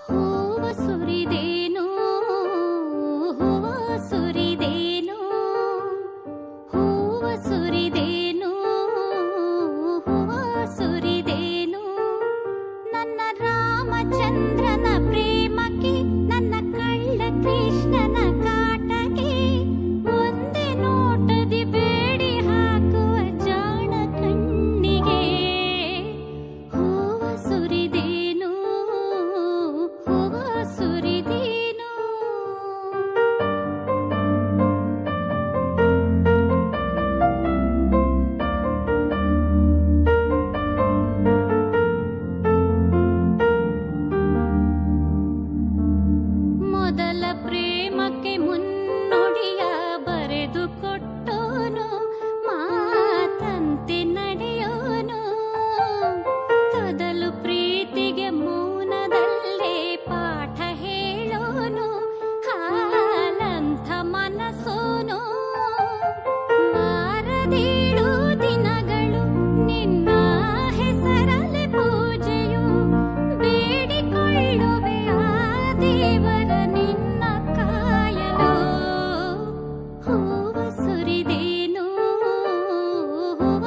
ಹೂವ ಸುರಿದೇನು ಹೂವ ಸುರಿದೇನು ಹೂವ ಸುರಿದೇನು ಹೂವ ಸುರಿದೇನು ನನ್ನ ರಾಮಚಂದ್ರನ ಪ್ರೇಮಕ್ಕೆ ನನ್ನ ಕಳ್ಳ ಕೃಷ್ಣನ ಕಾಟಕ್ಕೆ ಒಂದೇ ನೋಟದಿ ಬೇಡಿ ಹಾಕುವ ಜಾಣ ಕಣ್ಣಿಗೆ ಹೂವ ಸುರಿದೇನು ಹೂವ ಸುರಿದೇನು. ಮೊದಲ ಪ್ರೇಮಕ್ಕೆ ಮುನ್ನುಡಿಯ ಬರೆದು ಕೊಟ್ಟೋನು ಮಾತಂತೆ ನಡೆಯೋನು ತೊದಲು ಪ್ರೀತಿಗೆ ಮೌನದಲ್ಲೇ ಪಾಠ ಹೇಳೋನು ಹಾಲಂಥ ಮನಸ್ಸೋನು ಬಾರದೇಳು ದಿನಗಳು ನಿನ್ನ ಹೆಸರಲೆ ಪೂಜೆಯು ಬೇಡಿಕೊಳ್ಳುವೆ ಆ ದೇವರ ನಿನ್ನ ಕಾಯಲು ಹೂವ ಸುರಿದೇನು ಹೂವ